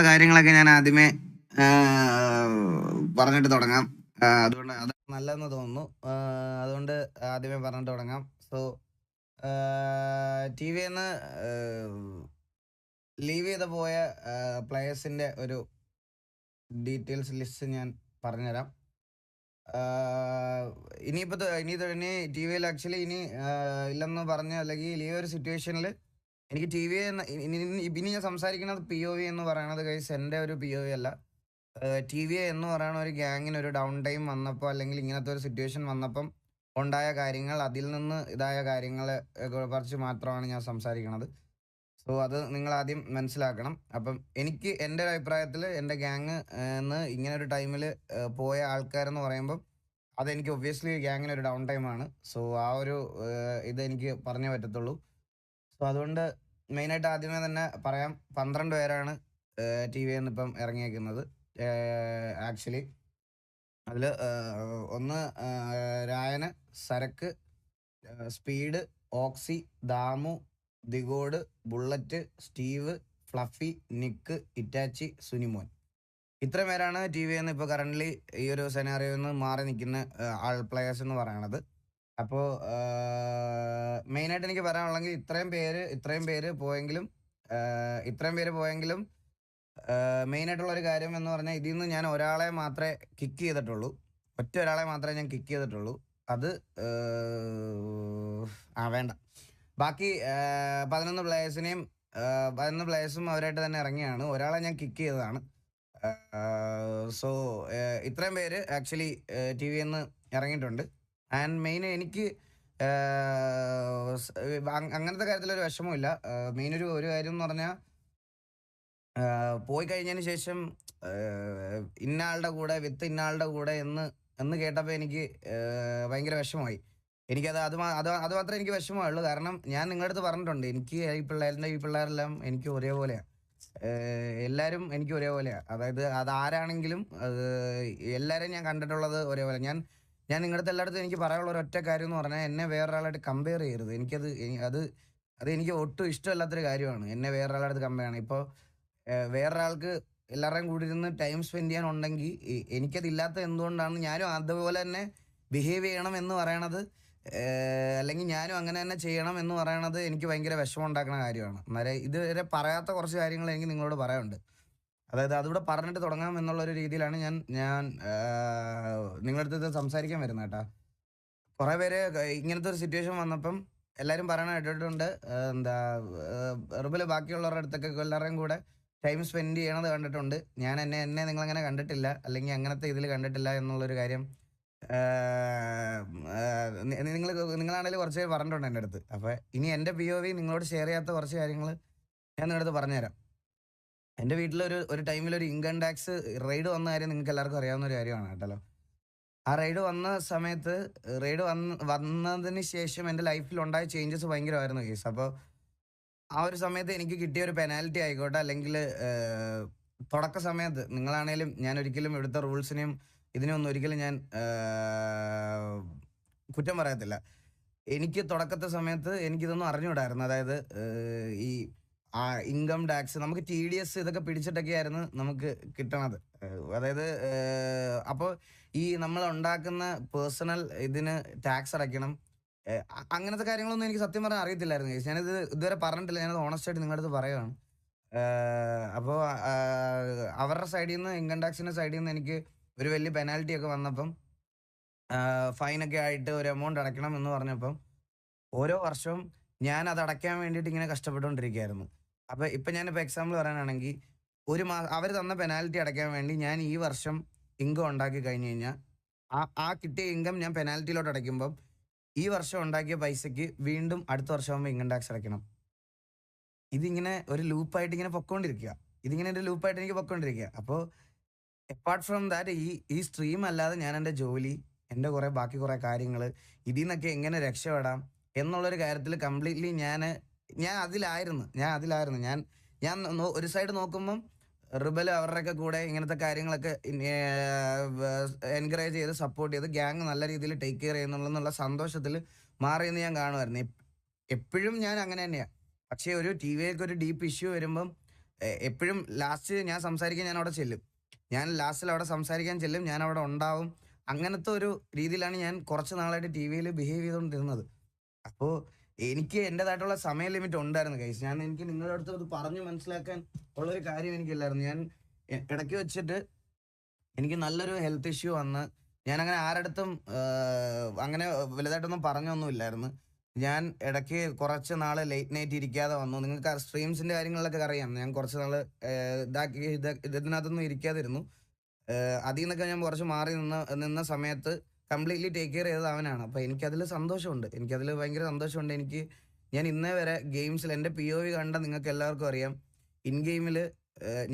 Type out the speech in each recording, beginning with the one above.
അതിനെക്കുറിച്ചുള്ള കാര്യങ്ങളൊക്കെ ഞാൻ ആദ്യമേ പറഞ്ഞിട്ട് തുടങ്ങാം. അതുകൊണ്ട് അത് നല്ലതെന്ന് തോന്നുന്നു. അതുകൊണ്ട് ആദ്യമേ പറഞ്ഞിട്ട് തുടങ്ങാം. സോ ടി വിന്ന് ലീവ് ചെയ്ത് പോയ പ്ലെയേഴ്സിൻ്റെ ഒരു ഡീറ്റെയിൽസ് ലിസ്റ്റ് ഞാൻ പറഞ്ഞുതരാം. ഇനി ടി വിയിൽ ആക്ച്വലി ഇനി ഇല്ലെന്ന് പറഞ്ഞ് അല്ലെങ്കിൽ ഈ ഒരു സിറ്റുവേഷനിൽ എനിക്ക് ടി വി ഇനി ഞാൻ സംസാരിക്കുന്നത് പി ഒ വി എന്ന് പറയുന്നത് ഗൈസ് എൻ്റെ ഒരു പി ഒ വി അല്ല. ടി വി എന്ന് പറയുന്ന ഒരു ഗ്യാങ്ങിന് ഒരു ഡൗൺ ടൈം വന്നപ്പോൾ അല്ലെങ്കിൽ ഇങ്ങനത്തെ ഒരു സിറ്റുവേഷൻ വന്നപ്പം ഉണ്ടായ കാര്യങ്ങൾ, അതിൽ നിന്ന് ഇതായ കാര്യങ്ങളെ കുറിച്ച് മാത്രമാണ് ഞാൻ സംസാരിക്കുന്നത്. സോ അത് നിങ്ങൾ ആദ്യം മനസ്സിലാക്കണം. അപ്പം എനിക്ക് എൻ്റെ ഒരു അഭിപ്രായത്തിൽ എൻ്റെ ഗ്യാങ് ഇങ്ങനെ ഒരു ടൈമിൽ പോയ ആൾക്കാരെന്ന് പറയുമ്പം അതെനിക്ക് ഒബ്വിയസ്ലി ഗ്യാങ്ങിന് ഒരു ഡൗൺ ടൈമാണ്. സോ ആ ഒരു ഇതെനിക്ക് പറഞ്ഞേ പറ്റത്തുള്ളൂ. സോ അതുകൊണ്ട് മെയിനായിട്ട് ആദ്യമേ തന്നെ പറയാം, 12 പേരാണ് ടി വിയിൽ നിന്ന് ഇപ്പം ഇറങ്ങിയേക്കുന്നത്. ആക്ച്വലി അതിൽ ഒന്ന് രായന്, സരക്ക്, speed, Oxy, Damu, ദിഗോഡ്, Bullet, Steve, Fluffy, Nick, Itachi, Sunimon. ഇത്ര പേരാണ് ടി വിയിൽ നിന്ന് ഇപ്പോൾ കറൻ്റ്ലി ഈ ഒരു സെനാറിയോയിൽ നിന്ന് മാറി നിൽക്കുന്ന പ്ലെയേഴ്സ് എന്ന് പറയണത്. അപ്പോൾ മെയിനായിട്ട് എനിക്ക് പറയാനുള്ളെങ്കിൽ ഇത്രയും പേര് പോയെങ്കിലും മെയിനായിട്ടുള്ളൊരു കാര്യം എന്ന് പറഞ്ഞാൽ ഇതിൽ നിന്ന് ഞാൻ ഒരാളെ മാത്രമേ കിക്ക് ചെയ്തിട്ടുള്ളൂ. ഒറ്റ ഒരാളെ മാത്രമേ ഞാൻ കിക്ക് ചെയ്തിട്ടുള്ളൂ. അത് വേണ്ട, ബാക്കി 11 പ്ലേയേഴ്സും അവരായിട്ട് തന്നെ ഇറങ്ങിയാണ്. ഒരാളെ ഞാൻ കിക്ക് ചെയ്തതാണ്. സോ ഇത്രയും പേര് ആക്ച്വലി ടി വിയിൽ നിന്ന് ഇറങ്ങിയിട്ടുണ്ട്. ആൻഡ് മെയിൻ എനിക്ക് അങ്ങനത്തെ കാര്യത്തിലൊരു വിഷമമില്ല. മെയിൻ ഒരു കാര്യം എന്ന് പറഞ്ഞാൽ പോയി കഴിഞ്ഞതിന് ശേഷം ഇന്നയാളുടെ കൂടെ ഇന്നയാളുടെ കൂടെ എന്ന് കേട്ടപ്പോൾ എനിക്ക് ഭയങ്കര വിഷമമായി. എനിക്കത് അത് മാത്രമേ എനിക്ക് വിഷമമുള്ളൂ. കാരണം ഞാൻ നിങ്ങളുടെ അടുത്ത് പറഞ്ഞിട്ടുണ്ട്, എനിക്ക് ഈ പിള്ളേരെല്ലാം എനിക്ക് ഒരേപോലെയാണ്. എല്ലാവരും എനിക്ക് ഒരേപോലെയാണ്. അതായത് അതാരാണെങ്കിലും എല്ലാവരെയും ഞാൻ കണ്ടിട്ടുള്ളത് ഒരേപോലെ. ഞാൻ നിങ്ങളുടെ അടുത്ത് എല്ലായിടത്തും എനിക്ക് പറയാനുള്ള ഒരു ഒറ്റ കാര്യം എന്ന് പറഞ്ഞാൽ, എന്നെ വേറൊരാളായിട്ട് കമ്പയർ ചെയ്യരുത്. അത് എനിക്ക് ഒട്ടും ഇഷ്ടമല്ലാത്തൊരു കാര്യമാണ്, എന്നെ വേറൊരാളടുത്ത് കമ്പയർ ചെയ്യണം. ഇപ്പോൾ വേറൊരാൾക്ക് എല്ലാവരുടെയും കൂടി ഇരുന്ന് ടൈം സ്പെൻഡ് ചെയ്യാനുണ്ടെങ്കിൽ എനിക്കതില്ലാത്ത എന്തുകൊണ്ടാണ് ഞാനും അതുപോലെ തന്നെ ബിഹേവ് ചെയ്യണം എന്ന് പറയണത്, അല്ലെങ്കിൽ ഞാനും അങ്ങനെ തന്നെ ചെയ്യണം എന്ന് പറയണത് എനിക്ക് ഭയങ്കര വിഷമം ഉണ്ടാക്കുന്ന കാര്യമാണ്. അന്നേരം ഇതുവരെ പറയാത്ത കുറച്ച് കാര്യങ്ങൾ എനിക്ക് നിങ്ങളോട് പറയാനുണ്ട്. അതായത് അതിവിടെ പറഞ്ഞിട്ട് തുടങ്ങാം എന്നുള്ളൊരു രീതിയിലാണ് ഞാൻ നിങ്ങളുടെ അടുത്ത് സംസാരിക്കാൻ വരുന്നത് കേട്ടോ. കുറേ പേര് ഇങ്ങനത്തെ ഒരു സിറ്റുവേഷൻ വന്നപ്പം എല്ലാവരും പറയണ കേട്ടിട്ടുണ്ട്, എന്താ റുബൽ ബാക്കിയുള്ളവരുടെ അടുത്തൊക്കെ എല്ലാവരുടെയും കൂടെ ടൈം സ്പെൻഡ് ചെയ്യണത് കണ്ടിട്ടുണ്ട്. ഞാൻ എന്നെ നിങ്ങളങ്ങനെ കണ്ടിട്ടില്ല, അല്ലെങ്കിൽ അങ്ങനത്തെ ഇതിൽ കണ്ടിട്ടില്ല എന്നുള്ളൊരു കാര്യം നിങ്ങളാണെങ്കിലും കുറച്ച് പേര് പറഞ്ഞിട്ടുണ്ട് എൻ്റെ അടുത്ത്. അപ്പോൾ ഇനി എൻ്റെ പി ഒ വി നിങ്ങളോട് ഷെയർ ചെയ്യാത്ത കുറച്ച് കാര്യങ്ങൾ ഞാൻ നിങ്ങളുടെ അടുത്ത് പറഞ്ഞുതരാം. എൻ്റെ വീട്ടിൽ ഒരു ടൈമിൽ ഒരു ഇൻകം ടാക്സ് റെയ്ഡ് വന്ന കാര്യം നിങ്ങൾക്ക് എല്ലാവർക്കും അറിയാവുന്ന ഒരു കാര്യമാണ് കേട്ടല്ലോ. ആ റെയ്ഡ് വന്ന സമയത്ത് വന്നതിന് ശേഷം എൻ്റെ ലൈഫിൽ ഉണ്ടായ ചേഞ്ചസ് ഭയങ്കരമായിരുന്നു കേസ്. അപ്പോൾ ആ ഒരു സമയത്ത് എനിക്ക് കിട്ടിയ ഒരു പെനാൽറ്റി ആയിക്കോട്ടെ, അല്ലെങ്കിൽ തുടക്ക സമയത്ത് നിങ്ങളാണേലും, ഞാൻ ഒരിക്കലും ഇവിടുത്തെ റൂൾസിനെയും ഇതിനൊന്നും ഒരിക്കലും ഞാൻ കുറ്റം പറയത്തില്ല. എനിക്ക് തുടക്കത്തെ സമയത്ത് എനിക്കിതൊന്നും അറിഞ്ഞുകൂടായിരുന്നു. അതായത് ഈ ഇൻകം ടാക്സ്, നമുക്ക് TDS ഇതൊക്കെ പിടിച്ചിട്ടൊക്കെ ആയിരുന്നു നമുക്ക് കിട്ടണത്. അതായത് അപ്പോൾ ഈ നമ്മൾ ഉണ്ടാക്കുന്ന പേഴ്സണൽ ഇതിന് ടാക്സ് അടയ്ക്കണം, അങ്ങനത്തെ കാര്യങ്ങളൊന്നും എനിക്ക് സത്യം പറഞ്ഞാൽ അറിയത്തില്ലായിരുന്നു. ഞാനിത് ഇതുവരെ പറഞ്ഞിട്ടില്ല, ഞാനത് ഓണസ്റ്റായിട്ട് നിങ്ങളുടെ അടുത്ത് പറയുകയാണ്. അപ്പോൾ അവരുടെ സൈഡിൽ നിന്ന്, ഇൻകം ടാക്സിൻ്റെ സൈഡിൽ നിന്ന് എനിക്ക് ഒരു വലിയ പെനാൽറ്റി ഒക്കെ വന്നപ്പം, ഫൈനൊക്കെ ആയിട്ട് ഒരു എമൗണ്ട് അടയ്ക്കണം എന്ന് പറഞ്ഞപ്പം ഓരോ വർഷവും ഞാൻ അത് അടയ്ക്കാൻ വേണ്ടിയിട്ട് ഇങ്ങനെ കഷ്ടപ്പെട്ടുകൊണ്ടിരിക്കുകയായിരുന്നു. അപ്പോൾ ഇപ്പം ഞാനിപ്പോൾ എക്സാമ്പിൾ പറയാനാണെങ്കിൽ, അവർ തന്ന പെനാൽറ്റി അടയ്ക്കാൻ വേണ്ടി ഞാൻ ഈ വർഷം ഇൻകം ഉണ്ടാക്കി കഴിഞ്ഞ് കഴിഞ്ഞാൽ ആ കിട്ടിയ ഇൻകം ഞാൻ പെനാൽറ്റിയിലോട്ട് അടയ്ക്കുമ്പം ഈ വർഷം ഉണ്ടാക്കിയ പൈസയ്ക്ക് വീണ്ടും അടുത്ത വർഷമാകുമ്പോൾ ഇൻകം ടാക്സ് അടയ്ക്കണം. ഇതിങ്ങനെ ഒരു ലൂപ്പായിട്ട് ഇങ്ങനെ പൊക്കോണ്ടിരിക്കുക. എനിക്ക് പൊക്കോണ്ടിരിക്കുക. അപ്പോൾ അപ്പാർട്ട് ഫ്രം ദാറ്റ്, ഈ സ്ട്രീം അല്ലാതെ ഞാൻ എൻ്റെ ജോലി, എൻ്റെ ബാക്കി കുറേ കാര്യങ്ങൾ, ഇതിൽ നിന്നൊക്കെ എങ്ങനെ രക്ഷപ്പെടാം എന്നുള്ളൊരു കാര്യത്തിൽ കംപ്ലീറ്റ്ലി ഞാൻ അതിലായിരുന്നു. ഞാൻ ഒരു സൈഡ് നോക്കുമ്പം റിബൽ അവരുടെയൊക്കെ കൂടെ ഇങ്ങനത്തെ കാര്യങ്ങളൊക്കെ എൻകറേജ് ചെയ്ത് സപ്പോർട്ട് ചെയ്ത് ഗ്യാങ് നല്ല രീതിയിൽ ടേക്ക് കെയർ ചെയ്യുന്നുള്ള സന്തോഷത്തിൽ മാറിയെന്ന് ഞാൻ കാണുമായിരുന്നു. എപ്പോഴും ഞാൻ അങ്ങനെ തന്നെയാണ്. പക്ഷേ ഒരു ടി വിയിലേക്ക് ഒരു ഡീപ്പ് ഇഷ്യൂ വരുമ്പം എപ്പോഴും ലാസ്റ്റ് ഞാൻ സംസാരിക്കാൻ ഞാൻ അവിടെ ചെല്ലും. ഞാൻ ലാസ്റ്റിൽ അവിടെ സംസാരിക്കാൻ ചെല്ലും. ഞാൻ അവിടെ ഉണ്ടാവും. അങ്ങനത്തെ ഒരു രീതിയിലാണ് ഞാൻ കുറച്ച് നാളായിട്ട് ടിവിയിൽ ബിഹേവ് ചെയ്തുകൊണ്ടിരുന്നത്. അപ്പോ എനിക്ക് എൻ്റേതായിട്ടുള്ള സമയ ലിമിറ്റ് ഉണ്ടായിരുന്നു ഗൈസ്. എനിക്ക് നിങ്ങളുടെ അടുത്ത് അത് പറഞ്ഞു മനസ്സിലാക്കാൻ ഉള്ളൊരു കാര്യം എനിക്കില്ലായിരുന്നു. ഞാൻ ഇടയ്ക്ക് വെച്ചിട്ട് എനിക്ക് നല്ലൊരു ഹെൽത്ത് ഇഷ്യൂ വന്ന് ഞാനങ്ങനെ ആരടുത്തും അങ്ങനെ വലുതായിട്ടൊന്നും പറഞ്ഞൊന്നുമില്ലായിരുന്നു. ഞാൻ ഇടയ്ക്ക് കുറച്ച് നാള് ലേറ്റ് നൈറ്റ് ഇരിക്കാതെ വന്നു. നിങ്ങൾക്ക് സ്ട്രീംസിന്റെ കാര്യങ്ങളിലൊക്കെ അറിയാം. ഞാൻ കുറച്ച് നാള് ഇതിനകത്തൊന്നും ഇരിക്കാതിരുന്നു. അതിൽ നിന്നൊക്കെ ഞാൻ കുറച്ച് മാറി നിന്ന സമയത്ത് കംപ്ലീറ്റ്ലി ടേക്ക് കെയർ ചെയ്തത് അവനാണ്. അപ്പോൾ എനിക്കതിൽ സന്തോഷമുണ്ട്. എനിക്കതിൽ ഭയങ്കര സന്തോഷമുണ്ട്. ഞാൻ ഇന്നേ വരെ ഗെയിംസിൽ എൻ്റെ POV കണ്ട നിങ്ങൾക്ക് എല്ലാവർക്കും അറിയാം. ഇൻ ഗെയിമിൽ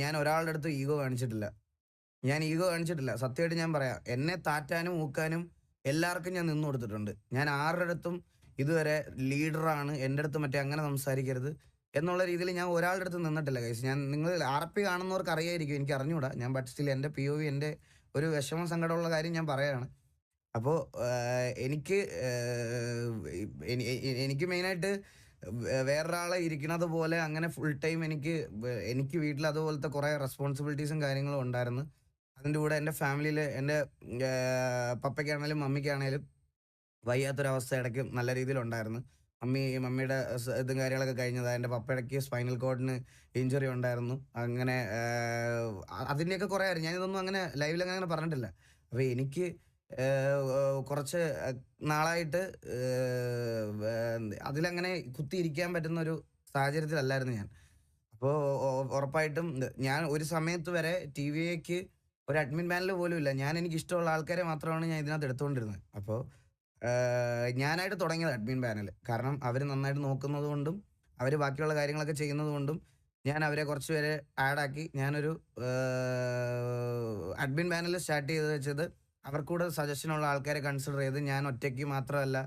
ഞാൻ ഒരാളുടെ അടുത്ത് ഈഗോ കാണിച്ചിട്ടില്ല. സത്യമായിട്ട് ഞാൻ പറയാം. എന്നെ താറ്റാനും ഊക്കാനും എല്ലാവർക്കും ഞാൻ നിന്ന് കൊടുത്തിട്ടുണ്ട്. ഞാൻ ആരുടെ അടുത്തും ഇതുവരെ ലീഡറാണ്, എൻ്റെ അടുത്ത് മറ്റേ അങ്ങനെ സംസാരിക്കരുത് എന്നുള്ള രീതിയിൽ ഞാൻ ഒരാളുടെ അടുത്ത് നിന്നിട്ടില്ല ഗൈസ്. നിങ്ങൾ RP കാണുന്നവർക്ക് അറിയായിരിക്കും, എനിക്ക് അറിഞ്ഞൂടാ. ഞാൻ ബട്ട് സ്റ്റിൽ എൻ്റെ POV എൻ്റെ ഒരു വിഷമം സങ്കടമുള്ള കാര്യം ഞാൻ പറയാണ്. അപ്പോൾ എനിക്ക് എനിക്ക് മെയിനായിട്ട് വേറൊരാളെ ഇരിക്കണത് പോലെ അങ്ങനെ ഫുൾ ടൈം എനിക്ക് വീട്ടിൽ അതുപോലത്തെ കുറേ റെസ്പോൺസിബിലിറ്റീസും കാര്യങ്ങളും ഉണ്ടായിരുന്നു. അതിൻ്റെ കൂടെ എൻ്റെ ഫാമിലിയിൽ എൻ്റെ പപ്പയ്ക്കാണേലും മമ്മിക്കാണേലും വയ്യാത്തൊരവസ്ഥ ഇടയ്ക്ക് നല്ല രീതിയിലുണ്ടായിരുന്നു. മമ്മിയുടെ ഇതും കാര്യങ്ങളൊക്കെ കഴിഞ്ഞതാണ്. എൻ്റെ പപ്പയ്ക്ക് സ്പൈനൽ കോഡിന് ഇഞ്ചുറി ഉണ്ടായിരുന്നു. അങ്ങനെ അതിൻ്റെയൊക്കെ കുറേ ആയിരുന്നു. ഞാനിതൊന്നും അങ്ങനെ ലൈവിലൊക്കെ അങ്ങനെ പറഞ്ഞിട്ടില്ല. അപ്പോൾ എനിക്ക് കുറച്ച് നാളായിട്ട് അതിലങ്ങനെ കുത്തിയിരിക്കാൻ പറ്റുന്ന ഒരു സാഹചര്യത്തിലല്ലായിരുന്നു ഞാൻ. അപ്പോൾ ഉറപ്പായിട്ടും ഞാൻ ഒരു സമയത്ത് വരെ TVAക്ക് ഒരു അഡ്മിൻ പാനൽ പോലും ഇല്ല. എനിക്കിഷ്ടമുള്ള ആൾക്കാരെ മാത്രമാണ് ഞാൻ ഇതിനകത്ത് എടുത്തുകൊണ്ടിരുന്നത്. അപ്പോൾ ഞാനായിട്ട് തുടങ്ങിയത് അഡ്മിൻ പാനൽ. കാരണം അവർ നന്നായിട്ട് നോക്കുന്നത് കൊണ്ടും അവർ ബാക്കിയുള്ള കാര്യങ്ങളൊക്കെ ചെയ്യുന്നത് കൊണ്ടും ഞാൻ അവരെ കുറച്ച് പേരെ ആഡാക്കി ഞാനൊരു അഡ്മിൻ പാനൽ സ്റ്റാർട്ട് ചെയ്ത് വെച്ചത് അവർക്കൂടെ സജഷനുള്ള ആൾക്കാരെ കൺസിഡർ ചെയ്ത് ഞാൻ ഒറ്റയ്ക്ക് മാത്രമല്ല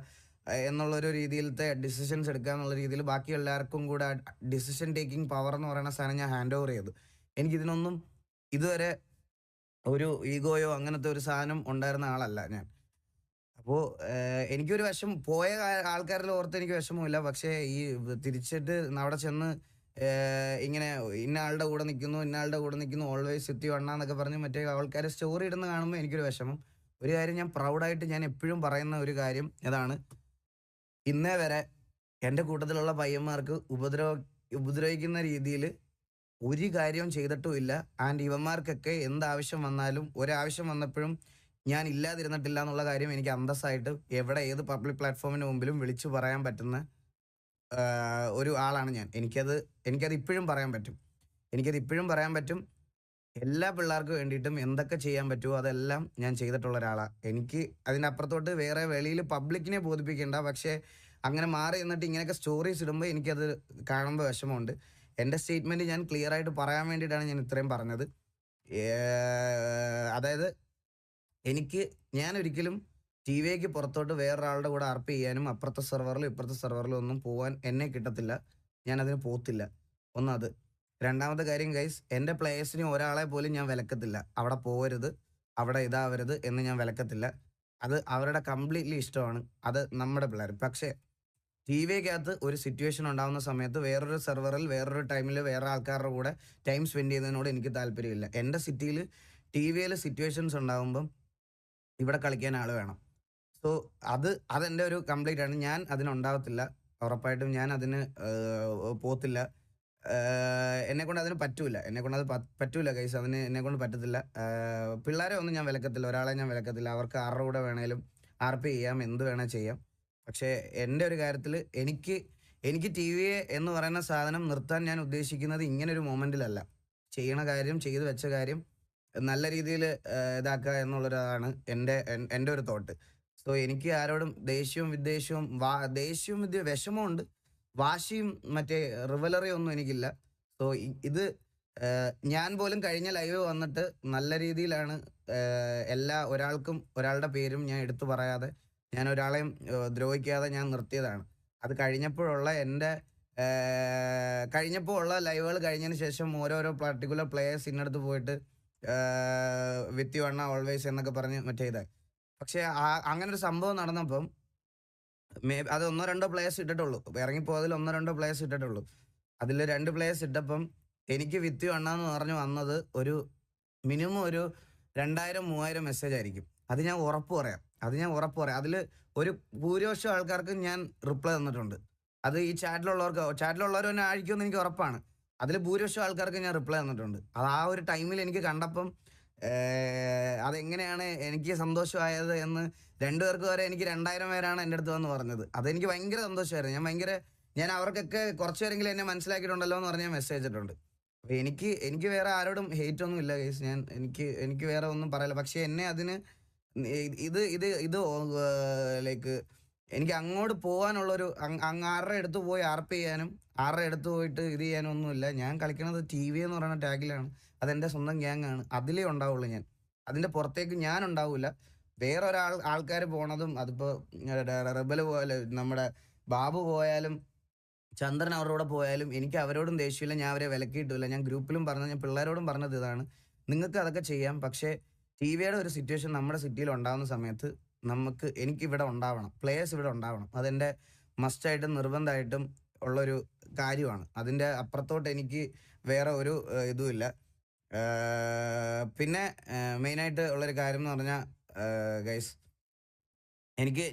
എന്നുള്ളൊരു രീതിയിലത്തെ ഡിസിഷൻസ് എടുക്കുക എന്നുള്ള രീതിയിൽ ബാക്കി എല്ലാവർക്കും കൂടെ ഡിസിഷൻ ടേക്കിംഗ് പവർ എന്ന് പറയുന്ന സാധനം ഞാൻ ഹാൻഡ് ഓവർ ചെയ്തു. എനിക്കിതിനൊന്നും ഇതുവരെ ഒരു ഈഗോയോ അങ്ങനത്തെ ഒരു സാധനം ഉണ്ടായിരുന്ന ആളല്ല ഞാൻ. അപ്പോൾ എനിക്കൊരു പോയ ആൾക്കാരിൽ ഓർത്ത് എനിക്ക് വിഷമമില്ല. പക്ഷേ ഈ തിരിച്ചിട്ട് അവിടെ ചെന്ന് ഇങ്ങനെ ഇന്ന ആളുടെ കൂടെ നിൽക്കുന്നു ഓൾവേസ് സിറ്റി വണ്ണാന്നൊക്കെ പറഞ്ഞ് മറ്റേ ആൾക്കാർ സ്റ്റോറി ഇടുന്ന കാണുമ്പോൾ എനിക്കൊരു വിഷമം. ഒരു കാര്യം ഞാൻ പ്രൗഡായിട്ട് ഞാൻ എപ്പോഴും പറയുന്ന ഒരു കാര്യം അതാണ്. ഇന്നേ വരെ എൻ്റെ കൂട്ടത്തിലുള്ള പയ്യന്മാർക്ക് ഉപദ്രവിക്കുന്ന രീതിയിൽ ഒരു കാര്യവും ചെയ്തിട്ടുമില്ല. ആൻഡ് ഇവന്മാർക്കൊക്കെ എന്താവശ്യം വന്നാലും ഒരാവശ്യം വന്നപ്പോഴും ഞാൻ ഇല്ലാതിരുന്നിട്ടില്ല എന്നുള്ള കാര്യം എനിക്ക് അന്തസ്സായിട്ട് ഏത് പബ്ലിക് പ്ലാറ്റ്ഫോമിന് മുമ്പിലും വിളിച്ചു പറയാൻ പറ്റുന്ന ഒരു ആളാണ് ഞാൻ. എനിക്കത് ഇപ്പോഴും പറയാൻ പറ്റും. എല്ലാ പിള്ളേർക്കും വേണ്ടിയിട്ടും എന്തൊക്കെ ചെയ്യാൻ പറ്റുമോ അതെല്ലാം ഞാൻ ചെയ്തിട്ടുള്ള ഒരാളാണ്. എനിക്ക് അതിനപ്പുറത്തോട്ട് വേറെ വെളിയിൽ പബ്ലിക്കിനെ ബോധിപ്പിക്കേണ്ട. പക്ഷേ അങ്ങനെ മാറി നിന്നിട്ട് ഇങ്ങനെയൊക്കെ സ്റ്റോറീസ് ഇടുമ്പോൾ എനിക്കത് കാണുമ്പോൾ വിഷമമുണ്ട്. എൻ്റെ സ്റ്റേറ്റ്മെൻറ്റ് ഞാൻ ക്ലിയർ ആയിട്ട് പറയാൻ വേണ്ടിയിട്ടാണ് ഞാൻ ഇത്രയും പറഞ്ഞത്. അതായത് ഞാൻ ഒരിക്കലും TVAക്ക് പുറത്തോട്ട് വേറൊരാളുടെ കൂടെ RP ചെയ്യാനും അപ്പുറത്തെ സെർവറിലും ഇപ്പുറത്തെ സെർവറിലും ഒന്നും പോകാൻ എന്നെ കിട്ടത്തില്ല. ഞാനതിന് പോകത്തില്ല. ഒന്നത്. രണ്ടാമത്തെ കാര്യം ഗൈസ്, എൻ്റെ പ്ലേയേഴ്സിനെ ഒരാളെ പോലും ഞാൻ വിലക്കത്തില്ല. അവിടെ പോകരുത്, അവിടെ ഇതാവരുത് എന്ന് ഞാൻ വിലക്കത്തില്ല. അത് അവരുടെ കംപ്ലീറ്റ്ലി ഇഷ്ടമാണ്. അത് നമ്മുടെ പിള്ളേർ. പക്ഷേ TVAക്കകത്ത് ഒരു സിറ്റുവേഷൻ ഉണ്ടാകുന്ന സമയത്ത് വേറൊരു സെർവറിൽ വേറൊരു ടൈമിൽ വേറെ ആൾക്കാരുടെ കൂടെ ടൈം സ്പെൻഡ് ചെയ്യുന്നതിനോട് എനിക്ക് താല്പര്യമില്ല. എൻ്റെ സിറ്റിയിൽ TVAയിൽ സിറ്റുവേഷൻസ് ഉണ്ടാകുമ്പം ഇവിടെ കളിക്കാൻ ആൾ വേണം. സോ അതെൻ്റെ ഒരു കംപ്ലീറ്റ് ആണ്. ഞാൻ അതിനുണ്ടാകത്തില്ല. ഉറപ്പായിട്ടും ഞാൻ അതിന് പോകത്തില്ല. എന്നെക്കൊണ്ട് അതിന് പറ്റൂല. പറ്റൂല ഗൈസ്. എന്നെക്കൊണ്ട് പറ്റത്തില്ല. പിള്ളേരെ ഒന്നും ഞാൻ വിലക്കത്തില്ല. ഒരാളെ ഞാൻ വിലക്കത്തില്ല. അവർക്ക് ആരുടെ കൂടെ വേണേലും RP ചെയ്യാം, എന്ത് വേണേൽ ചെയ്യാം. പക്ഷേ എൻ്റെ ഒരു കാര്യത്തിൽ എനിക്ക് TVA എന്ന് പറയുന്ന സാധനം നിർത്താൻ ഞാൻ ഉദ്ദേശിക്കുന്നത് ഇങ്ങനൊരു മൊമെൻറ്റിലല്ല. ചെയ്തു വെച്ച കാര്യം നല്ല രീതിയിൽ ഇതാക്കുക എന്നുള്ളതാണ് എൻ്റെ ഒരു തോട്ട്. സോ എനിക്ക് ആരോടും ദേഷ്യവും വിഷമമുണ്ട്. വാശിയും മറ്റേ റിവലറി ഒന്നും എനിക്കില്ല. സോ ഇത് ഞാൻ പോലും കഴിഞ്ഞ ലൈവ് വന്നിട്ട് നല്ല രീതിയിലാണ് ഒരാൾക്കും ഒരാളുടെ പേരും ഞാൻ എടുത്തു പറയാതെ ഞാൻ ഒരാളെയും ദ്രോഹിക്കാതെ ഞാൻ നിർത്തിയതാണ്. അത് കഴിഞ്ഞപ്പോൾ ഉള്ള ലൈവുകൾ കഴിഞ്ഞതിന് ശേഷം ഓരോരോ പർട്ടിക്കുലർ പ്ലേയേഴ്സ് ഇന്നടുത്ത് പോയിട്ട് വിത്ത് യു അണ്ണ ഓൾവേസ് എന്നൊക്കെ പറഞ്ഞ് മറ്റേ ഇതായി. പക്ഷേ അങ്ങനൊരു സംഭവം നടന്നപ്പം അത് 1-2 പ്ലേയേഴ്സ് ഇട്ടിട്ടുള്ളൂ. ഇറങ്ങിപ്പോയതിൽ 1-2 പ്ലേയേഴ്സ് ഇട്ടിട്ടുള്ളൂ. അതിൽ 2 പ്ലേയേഴ്സ് ഇട്ടപ്പം എനിക്ക് വിത്ത് അണ്ണാന്ന് പറഞ്ഞു വന്നത് ഒരു മിനിമം ഒരു 2000-3000 മെസ്സേജ് ആയിരിക്കും. അത് ഞാൻ ഉറപ്പ് പറയാം. അതിൽ ഒരു ഭൂരിപക്ഷം ആൾക്കാർക്ക് ഞാൻ റിപ്ലൈ തന്നിട്ടുണ്ട്. അത് ഈ ചാറ്റിലുള്ളവർ തന്നെ ആയിരിക്കുമെന്ന് എനിക്ക് ഉറപ്പാണ്. അതിൽ ഭൂരിപക്ഷം ആൾക്കാർക്ക് ഞാൻ റിപ്ലൈ തന്നിട്ടുണ്ട്. അത് ആ ഒരു ടൈമിൽ എനിക്ക് കണ്ടപ്പം അതെങ്ങനെയാണ് എനിക്ക് സന്തോഷമായത് എന്ന് 2 പേർക്ക് വരെ എനിക്ക് 2000 പേരാണ് എൻ്റെ അടുത്ത് വന്ന് പറഞ്ഞത്. അതെനിക്ക് ഭയങ്കര സന്തോഷമായിരുന്നു. ഞാൻ അവർക്കൊക്കെ കുറച്ച് പേരെങ്കിലും എന്നെ മനസ്സിലാക്കിയിട്ടുണ്ടല്ലോ എന്ന് പറഞ്ഞ് ഞാൻ മെസ്സേജ് ഇട്ടിട്ടുണ്ട്. അപ്പൊ എനിക്ക് വേറെ ആരോടും ഹെയ്റ്റ് ഒന്നും ഇല്ല ഗൈസ്. എനിക്ക് വേറെ ഒന്നും പറയില്ല. പക്ഷെ എന്നെ അതിന് ഇത് ലൈക്ക് എനിക്ക് അങ്ങോട്ട് പോകാനുള്ളൊരു ആരുടെ അടുത്ത് പോയി ആർപ്പ് ചെയ്യാനും ആരുടെ അടുത്ത് പോയിട്ട് ഇത് ചെയ്യാനും ഒന്നുമില്ല. ഞാൻ കളിക്കുന്നത് TV എന്ന് പറയുന്ന ടാഗിലാണ്. അതെൻ്റെ സ്വന്തം ഗ്യാങ് ആണ്. അതിലേ ഉണ്ടാവുള്ളൂ ഞാൻ. അതിൻ്റെ പുറത്തേക്ക് ഞാൻ ഉണ്ടാവില്ല. ആൾക്കാർ പോണതും അതിപ്പോ റെബൽ പോലെ നമ്മുടെ ബാബു പോയാലും ചന്ദ്രൻ അവരുടെ കൂടെ പോയാലും എനിക്ക് അവരോടും ദേഷ്യമില്ല. ഞാൻ അവരെ വിലക്കിയിട്ടില്ല. ഞാൻ ഗ്രൂപ്പിലും പറഞ്ഞത്, ഞാൻ പിള്ളേരോടും പറഞ്ഞത് ഇതാണ്. നിങ്ങൾക്ക് അതൊക്കെ ചെയ്യാം. പക്ഷേ ടിവിയുടെ ഒരു സിറ്റുവേഷൻ നമ്മുടെ സിറ്റിയിൽ ഉണ്ടാകുന്ന സമയത്ത് എനിക്കിവിടെ ഉണ്ടാവണം. പ്ലേയേഴ്സ് ഇവിടെ ഉണ്ടാവണം. അതെൻ്റെ മസ്റ്റായിട്ടും നിർബന്ധമായിട്ടും ഉള്ളൊരു കാര്യമാണ്. അതിൻ്റെ അപ്പുറത്തോട്ട് എനിക്ക് വേറെ ഒരു ഇതുമില്ല. പിന്നെ മെയിനായിട്ട് ഉള്ളൊരു കാര്യം എന്ന് പറഞ്ഞാൽ ഗൈസ്,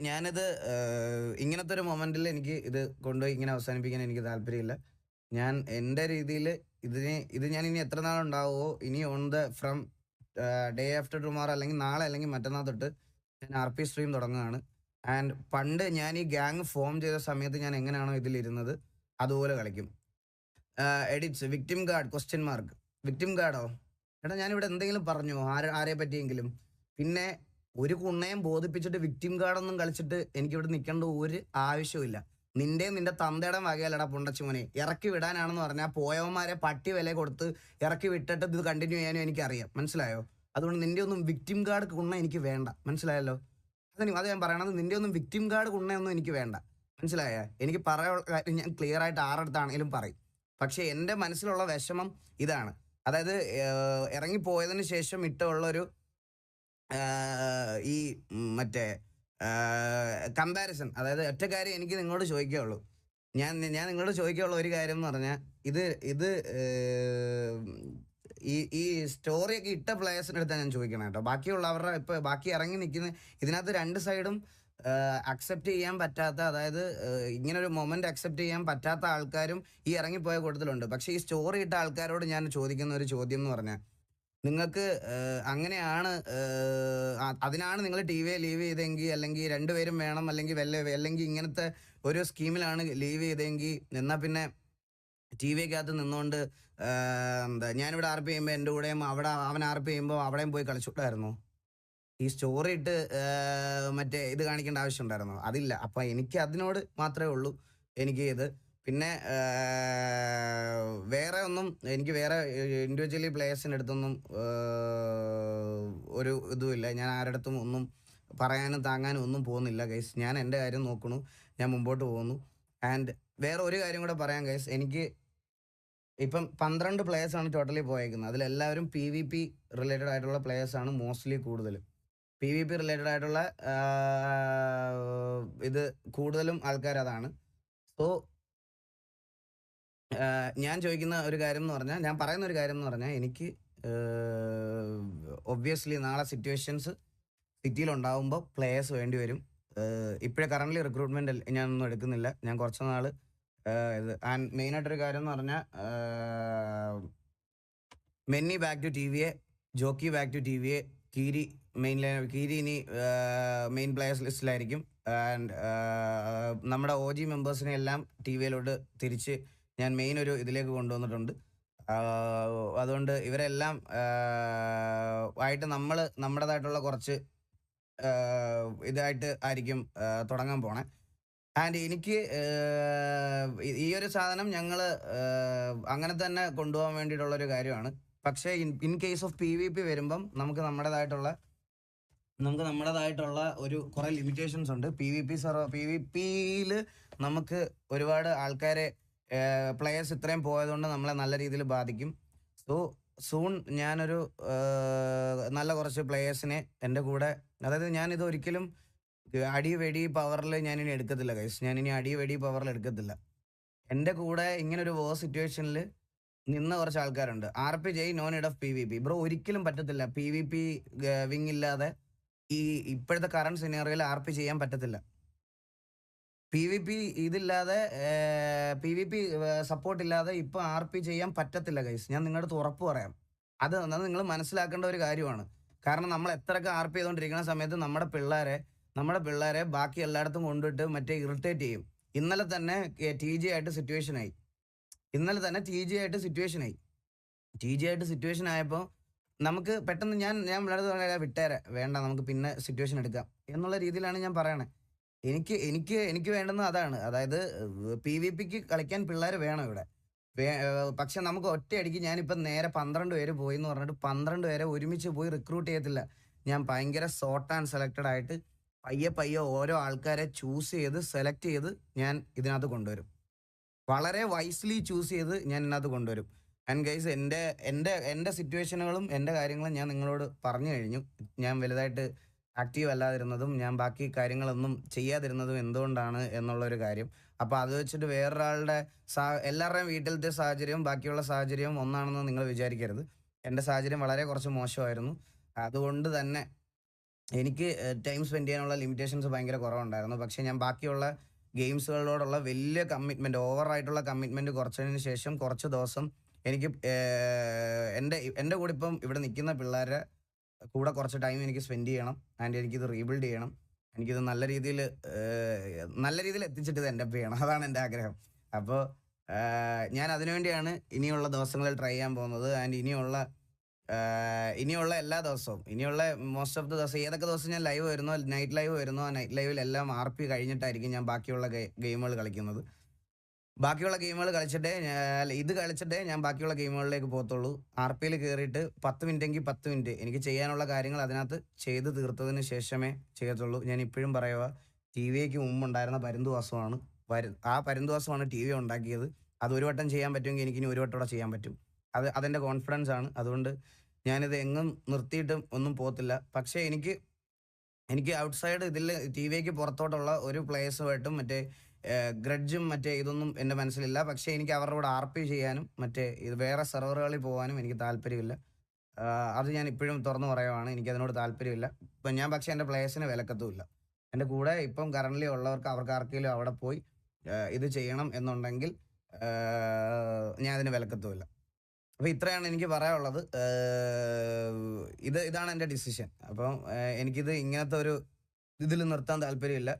ഞാനിത് ഇങ്ങനത്തെ ഒരു മൊമെന്റിൽ എനിക്ക് ഇത് കൊണ്ടുപോയി ഇങ്ങനെ അവസാനിപ്പിക്കാൻ എനിക്ക് താല്പര്യമില്ല. ഞാൻ എൻ്റെ രീതിയിൽ ഇത് ഞാൻ ഇനി എത്ര നാളുണ്ടാവുമോ, ഇനി ഫ്രം ഡേ ആഫ്റ്റർ ടുമാറോ അല്ലെങ്കിൽ നാളെ അല്ലെങ്കിൽ മറ്റന്നാൾ തൊട്ട് ഞാൻ RP സ്ട്രീം തുടങ്ങുകയാണ്. ആൻഡ് പണ്ട് ഞാൻ ഈ ഗ്യാങ് ഫോം ചെയ്ത സമയത്ത് ഞാൻ എങ്ങനെയാണോ ഇതിലിരുന്നത് അതുപോലെ കളിക്കും. Edits victim guard ? വിക്ടിം ഗാർഡോ? എടാ, ഞാനിവിടെ എന്തെങ്കിലും പറഞ്ഞോ ആരെ പറ്റിയെങ്കിലും? പിന്നെ ഒരു കുണ്ണയും ബോധിപ്പിച്ചിട്ട് വിക്ടിം ഗാർഡൊന്നും കളിച്ചിട്ട് എനിക്കിവിടെ നിൽക്കേണ്ട ഒരു ആവശ്യമില്ല. നിന്റെ തന്തയുടെ വകയല്ലടാ പുണ്ടച്ചുമോനെ. ഇറക്കി വിടാനാണെന്ന് പറഞ്ഞാൽ പോയവന്മാരെ പട്ടി വില കൊടുത്ത് ഇറക്കി വിട്ടിട്ട് ഇത് കണ്ടിന്യൂ ചെയ്യാനും എനിക്കറിയാം. മനസ്സിലായോ? അതുകൊണ്ട് നിന്റെ ഒന്നും വിക്ടിം ഗാർഡ് കുണ്ണ എനിക്ക് വേണ്ട. മനസ്സിലായല്ലോ? അത് ഞാൻ പറയണത്, നിന്റെ ഒന്നും വിക്ടിം ഗാർഡ് കുണ്ണയൊന്നും എനിക്ക് വേണ്ട. മനസ്സിലായ? എനിക്ക് പറയാനുള്ള കാര്യം ഞാൻ ക്ലിയർ ആയിട്ട് ആരടുത്താണെങ്കിലും പറയും. പക്ഷെ എൻ്റെ മനസ്സിലുള്ള വിഷമം ഇതാണ്. അതായത് ഇറങ്ങിപ്പോയതിന് ശേഷം ഇട്ടുള്ളൊരു ഈ മറ്റേ കമ്പാരിസൺ. അതായത് ഒറ്റ കാര്യം എനിക്ക് നിങ്ങളോട് ചോദിക്കുകയുള്ളൂ. ഞാൻ നിങ്ങളോട് ചോദിക്കാനുള്ള ഒരു കാര്യം എന്ന് പറഞ്ഞാൽ, ഇത് ഈ സ്റ്റോറിയൊക്കെ ഇട്ട പ്ലേയേഴ്സിൻ്റെ അടുത്താണ് ഞാൻ ചോദിക്കണം കേട്ടോ. ബാക്കിയുള്ളവരുടെ ബാക്കി ഇറങ്ങി നിൽക്കുന്ന ഇതിനകത്ത് 2 സൈഡും അക്സെപ്റ്റ് ചെയ്യാൻ പറ്റാത്ത, അതായത് ഇങ്ങനൊരു മൊമെന്റ് അക്സെപ്റ്റ് ചെയ്യാൻ പറ്റാത്ത ആൾക്കാരും ഈ ഇറങ്ങിപ്പോയ കൂട്ടത്തിലുണ്ട്. പക്ഷെ ഈ സ്റ്റോറി ഇട്ട ആൾക്കാരോട് ഞാൻ ചോദിക്കുന്ന ഒരു ചോദ്യം എന്ന് പറഞ്ഞാൽ, നിങ്ങൾക്ക് അങ്ങനെയാണ് അതിനാണ് നിങ്ങൾ TV ലീവ് ചെയ്തെങ്കിൽ, അല്ലെങ്കിൽ 2 പേരും വേണം, അല്ലെങ്കിൽ ഇങ്ങനത്തെ ഒരു സ്കീമിലാണ് ലീവ് ചെയ്തെങ്കിൽ, എന്നാൽ പിന്നെ TVക്കകത്ത് നിന്നുകൊണ്ട് ഞാനിവിടെ RP ചെയ്യുമ്പോൾ എൻ്റെ കൂടെയും അവൻ RP ചെയ്യുമ്പോൾ അവിടെയും പോയി കളിച്ചുകൂടായിരുന്നോ? ഈ സ്റ്റോറി ഇട്ട് മറ്റേ ഇത് കാണിക്കേണ്ട ആവശ്യം ഉണ്ടായിരുന്നോ? അതില്ല. അപ്പം എനിക്ക് അതിനോട് മാത്രമേ ഉള്ളൂ ഇത്. പിന്നെ വേറെ ഇൻഡിവിജ്വലി പ്ലേയേഴ്സിൻ്റെ അടുത്തൊന്നും ഒരു ഇതുമില്ല. ഞാൻ ആരുടെ അടുത്തും ഒന്നും പറയാനും താങ്ങാനും ഒന്നും പോകുന്നില്ല ഗൈസ്. ഞാൻ എൻ്റെ കാര്യം നോക്കണു, ഞാൻ മുമ്പോട്ട് പോകുന്നു. ആൻഡ് വേറെ ഒരു കാര്യം കൂടെ പറയാം ഗൈസ്. എനിക്ക് ഇപ്പം 12 പ്ലേയേഴ്സാണ് ടോട്ടലി പോയേക്കുന്നത്. അതിലെല്ലാവരും PvP റിലേറ്റഡ് ആയിട്ടുള്ള പ്ലേയേഴ്സാണ് മോസ്റ്റ്ലി കൂടുതലും. PvP റിലേറ്റഡ് ആയിട്ടുള്ള ഇത് കൂടുതലും ആൾക്കാർ അതാണ്. സോ ഞാൻ ചോദിക്കുന്ന ഒരു കാര്യം എന്ന് പറഞ്ഞാൽ, ഞാൻ പറയുന്ന ഒരു കാര്യം എന്ന് പറഞ്ഞാൽ, എനിക്ക് ഒബ്വിയസ്ലി നാളെ സിറ്റുവേഷൻസ് സിറ്റിയിലുണ്ടാവുമ്പോൾ പ്ലേയേഴ്സ് വേണ്ടി വരും. ഇപ്പോഴേ കറൻ്റ്ലി റിക്രൂട്ട്മെൻറ്റ് ഞാനൊന്നും എടുക്കുന്നില്ല. ഞാൻ കുറച്ച് നാൾ ആൻഡ് മെയിനായിട്ടൊരു കാര്യം എന്ന് പറഞ്ഞാൽ, Menny back to TVA, Jockey back to TVA, Keeri ഇനി മെയിൻ പ്ലേയേഴ്സ് ലിസ്റ്റിലായിരിക്കും. ആൻഡ് നമ്മുടെ OG മെമ്പേഴ്സിനെ എല്ലാം TVയിലോട്ട് തിരിച്ച് ഞാൻ മെയിൻ ഒരു ഇതിലേക്ക് കൊണ്ടുവന്നിട്ടുണ്ട്. അതുകൊണ്ട് ഇവരെല്ലാം ആയിട്ട് നമ്മുടേതായിട്ടുള്ള കുറച്ച് ഇതായിട്ട് ആയിരിക്കും തുടങ്ങാൻ പോണേ. ആൻഡ് എനിക്ക് ഈ ഒരു സാധനം ഞങ്ങൾ അങ്ങനെ തന്നെ കൊണ്ടുപോകാൻ വേണ്ടിയിട്ടുള്ളൊരു കാര്യമാണ്. പക്ഷേ ഇൻ കേസ് ഓഫ് PvP വരുമ്പം നമുക്ക് നമ്മുടേതായിട്ടുള്ള ഒരു കുറേ ലിമിറ്റേഷൻസ് ഉണ്ട്. PvPയിൽ നമുക്ക് ഒരുപാട് ആൾക്കാരെ പ്ലേയേഴ്സ് ഇത്രയും പോയതുകൊണ്ട് നമ്മളെ നല്ല രീതിയിൽ ബാധിക്കും. സോ സൂൺ ഞാനൊരു നല്ല കുറച്ച് പ്ലേയേഴ്സിനെ എൻ്റെ കൂടെ, അതായത് ഞാനിത് ഒരിക്കലും അടി പവറിൽ ഞാനിനി എടുക്കത്തില്ല ഗൈസ്. ഞാനിനി അടി പവറിൽ എടുക്കത്തില്ല. എൻ്റെ കൂടെ ഇങ്ങനൊരു സിറ്റുവേഷനിൽ നിന്ന കുറച്ച് ആൾക്കാരുണ്ട്. ആർപി ചെയ്, no need of PvP. Bro ഒരിക്കലും പറ്റത്തില്ല. PvP വിങ് ഇല്ലാതെ ഈ ഇപ്പോഴത്തെ കറന്റ് സിനാറിയോയിൽ ആർപി ചെയ്യാൻ പറ്റത്തില്ല. PvP ഇതില്ലാതെ PvP സപ്പോർട്ട് ഇല്ലാതെ ഇപ്പൊ ആർപി ചെയ്യാൻ പറ്റത്തില്ല ഗൈസ്. ഞാൻ നിങ്ങളുടെ അടുത്ത് ഉറപ്പ് പറയാം. അത് നിങ്ങൾ മനസ്സിലാക്കേണ്ട ഒരു കാര്യമാണ്. കാരണം നമ്മൾ എത്രയൊക്കെ ആർപി ചെയ്തുകൊണ്ടിരിക്കുന്ന സമയത്ത് നമ്മുടെ പിള്ളേരെ ബാക്കി എല്ലായിടത്തും കൊണ്ടുപോയിട്ട് മറ്റേ ഇറിറ്റേറ്റ് ചെയ്യും. ഇന്നലെ തന്നെ TG ആയിട്ട് സിറ്റുവേഷൻ ആയി. സിറ്റുവേഷൻ ആയപ്പോൾ നമുക്ക് പെട്ടെന്ന് ഞാൻ വിളർന്ന് പറയാ വിട്ടേരെ വേണ്ട, നമുക്ക് പിന്നെ സിറ്റുവേഷൻ എടുക്കാം എന്നുള്ള രീതിയിലാണ് ഞാൻ പറയണേ. എനിക്ക് വേണ്ടുന്നത് അതാണ്. അതായത് PvPക്ക് കളിക്കാൻ പിള്ളേർ വേണം ഇവിടെ. പക്ഷെ നമുക്ക് ഒറ്റയടിക്ക് ഞാനിപ്പം നേരെ 12 പേര് പോയി എന്ന് പറഞ്ഞിട്ട് 12 പേരെ ഒരുമിച്ച് പോയി റിക്രൂട്ട് ചെയ്യത്തില്ല. ഞാൻ ഭയങ്കര സോർട്ട് ആൻഡ് സെലക്റ്റഡ് ആയിട്ട് പയ്യെ ഓരോ ആൾക്കാരെ ചൂസ് ചെയ്ത് സെലക്ട് ചെയ്ത് ഞാൻ ഇതിനകത്ത് കൊണ്ടുവരും. വളരെ വൈസ്ലി ചൂസ് ചെയ്ത് ഞാൻ ഇതിനകത്ത് കൊണ്ടുവരും. ആൻഡ് ഗൈസ് എൻ്റെ സിറ്റുവേഷനുകളും എൻ്റെ കാര്യങ്ങളും ഞാൻ നിങ്ങളോട് പറഞ്ഞു കഴിഞ്ഞു. ഞാൻ വലുതായിട്ട് ആക്റ്റീവ് അല്ലാതിരുന്നതും ഞാൻ ബാക്കി കാര്യങ്ങളൊന്നും ചെയ്യാതിരുന്നതും എന്തുകൊണ്ടാണ് എന്നുള്ളൊരു കാര്യം. അപ്പോൾ അത് വെച്ചിട്ട് വേറൊരാളുടെ എല്ലാവരുടെയും വീട്ടിലത്തെ സാഹചര്യവും ബാക്കിയുള്ള സാഹചര്യവും ഒന്നാണെന്ന് നിങ്ങൾ വിചാരിക്കരുത്. എൻ്റെ സാഹചര്യം വളരെ കുറച്ച് മോശമായിരുന്നു. അതുകൊണ്ട് തന്നെ എനിക്ക് ടൈം സ്പെൻഡ് ചെയ്യാനുള്ള ലിമിറ്റേഷൻസ് ഭയങ്കര കുറവുണ്ടായിരുന്നു. പക്ഷേ ഞാൻ ബാക്കിയുള്ള ഗെയിംസുകളോടുള്ള വലിയ കമ്മിറ്റ്മെൻറ്റ്, ഓവറായിട്ടുള്ള കമ്മിറ്റ്മെൻറ്റ് കുറച്ചതിന് ശേഷം കുറച്ച് ദിവസം എനിക്ക് എൻ്റെ കൂടെ ഇപ്പം ഇവിടെ നിൽക്കുന്ന പിള്ളേരെ കൂടെ കുറച്ച് ടൈം എനിക്ക് സ്പെൻഡ് ചെയ്യണം. ആൻഡ് എനിക്കിത് റീബിൽഡ് ചെയ്യണം. എനിക്കിത് നല്ല രീതിയിൽ എത്തിച്ചിട്ട് ഇത് എൻഡപ്പ് ചെയ്യണം. അതാണ് എൻ്റെ ആഗ്രഹം. അപ്പോൾ ഞാൻ അതിനുവേണ്ടിയാണ് ഇനിയുള്ള ദിവസങ്ങളിൽ ട്രൈ ചെയ്യാൻ പോകുന്നത്. ആൻഡ് ഇനിയുള്ള എല്ലാ ദിവസവും, മോസ്റ്റ് ഓഫ് ദ ദിവസം, ഏതൊക്കെ ദിവസം ഞാൻ ലൈവ് വരുന്നോ, നൈറ്റ് ലൈവ് വരുന്നോ, ആ നൈറ്റ് ലൈവിലെല്ലാം RP കഴിഞ്ഞിട്ടായിരിക്കും ഞാൻ ബാക്കിയുള്ള ഗെയിമുകൾ കളിക്കുന്നത്. ബാക്കിയുള്ള ഗെയിമുകൾ കളിച്ചിട്ടേ ഞാൻ ബാക്കിയുള്ള ഗെയിമുകളിലേക്ക് പോകത്തുള്ളൂ. RPയിൽ കയറിയിട്ട് 10 മിനിറ്റെങ്കിൽ 10 മിനിറ്റ് എനിക്ക് ചെയ്യാനുള്ള കാര്യങ്ങൾ അതിനകത്ത് ചെയ്ത് തീർത്തതിന് ശേഷമേ ചെയ്യത്തുള്ളൂ. ഞാൻ ഇപ്പോഴും പറയുക, TVക്ക് മുമ്പുണ്ടായിരുന്ന പരുന്തുവാസമാണ്. ആ പരുന്തുവാസമാണ് TV ഉണ്ടാക്കിയത്. അത് ഒരു വട്ടം ചെയ്യാൻ പറ്റുമെങ്കിൽ എനിക്കിനി ഒരു വട്ടം കൂടെ ചെയ്യാൻ പറ്റും. അതെൻ്റെ കോൺഫിഡൻസ് ആണ്. അതുകൊണ്ട് ഞാനിത് എങ്ങും നിർത്തിയിട്ടും ഒന്നും പോകത്തില്ല. പക്ഷേ എനിക്ക് ഔട്ട്സൈഡ് ഇതിൽ TVക്ക് പുറത്തോട്ടുള്ള ഒരു പ്ലേയേഴ്സുമായിട്ടും മറ്റേ ഗ്രഡ്ജും മറ്റേ ഇതൊന്നും എൻ്റെ മനസ്സിലില്ല. പക്ഷേ എനിക്ക് അവരുടെ കൂടെ RP ചെയ്യാനും ഇത് വേറെ സെർവറുകളിൽ പോകാനും എനിക്ക് താല്പര്യമില്ല. അത് ഞാൻ ഇപ്പോഴും തുറന്നു പറയുവാണ്, എനിക്കതിനോട് താല്പര്യമില്ല. ഇപ്പം ഞാൻ പക്ഷേ എൻ്റെ പ്ലേയേഴ്സിനെ വിലക്കത്തുമില്ല. എൻ്റെ കൂടെ ഇപ്പം കറൻ്റ്ലി ഉള്ളവർക്ക് അവർക്ക് ആർക്കെങ്കിലും അവിടെ പോയി ഇത് ചെയ്യണം എന്നുണ്ടെങ്കിൽ ഞാൻ അതിന് വിലക്കത്തുമില്ല. അപ്പോൾ ഇത്രയാണ് എനിക്ക് പറയാനുള്ളത്. ഇതാണ് എൻ്റെ ഡിസിഷൻ. അപ്പം എനിക്കിത് ഇങ്ങനത്തെ ഒരു ഇതിൽ നിർത്താൻ താല്പര്യമില്ല.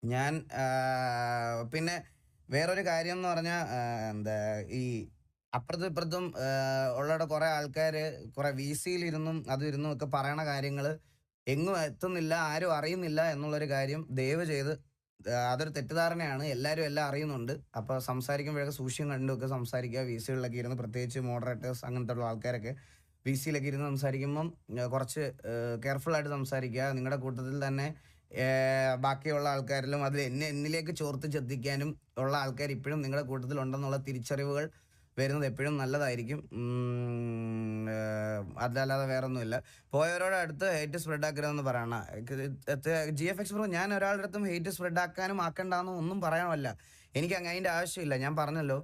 ഞാൻ പിന്നെ വേറൊരു കാര്യം എന്ന് പറഞ്ഞാൽ ഈ അപ്പുറത്തും ഇപ്പുറത്തും ഉള്ള കുറേ ആൾക്കാർ കുറേ VCയിലിരുന്നും അതിരുന്നും ഒക്കെ പറയണ കാര്യങ്ങൾ എങ്ങും എത്തുന്നില്ല, ആരും അറിയുന്നില്ല എന്നുള്ളൊരു കാര്യം ദയവ് ചെയ്ത്, അതൊരു തെറ്റിദ്ധാരണയാണ്. എല്ലാവരും എല്ലാം അറിയുന്നുണ്ട്. അപ്പോൾ സംസാരിക്കുമ്പോഴൊക്കെ സൂക്ഷ്യം കണ്ടുമൊക്കെ സംസാരിക്കുക. VCകളിലൊക്കെ ഇരുന്ന്, പ്രത്യേകിച്ച് മോഡറേറ്റേഴ്സ് അങ്ങനത്തെ ഉള്ള ആൾക്കാരൊക്കെ VCയിലൊക്കെ ഇരുന്ന് സംസാരിക്കുമ്പം കുറച്ച് കെയർഫുള്ളായിട്ട് സംസാരിക്കുക. നിങ്ങളുടെ കൂട്ടത്തിൽ തന്നെ ബാക്കിയുള്ള ആൾക്കാരിലും അതിൽ എന്നിലേക്ക് ചോർത്ത് ചെത്തിക്കാനും ഉള്ള ആൾക്കാർ ഇപ്പോഴും നിങ്ങളുടെ കൂട്ടത്തിൽ ഉണ്ടെന്നുള്ള തിരിച്ചറിവുകൾ വരുന്നത് എപ്പോഴും നല്ലതായിരിക്കും. അതല്ലാതെ വേറൊന്നുമില്ല. പോയവരോട് അടുത്ത് ഹെയ്റ്റ് സ്പ്രെഡ് ആക്കരുതെന്ന് പറയണ GFX ബ്രോ, ഞാൻ ഒരാളുടെ അടുത്തും ഹെയ്റ്റ് സ്പ്രെഡ് ആക്കാനും ആക്കണ്ടെന്നും ഒന്നും പറയാനല്ല. എനിക്ക് അതിൻ്റെ ആവശ്യമില്ല. ഞാൻ പറഞ്ഞല്ലോ,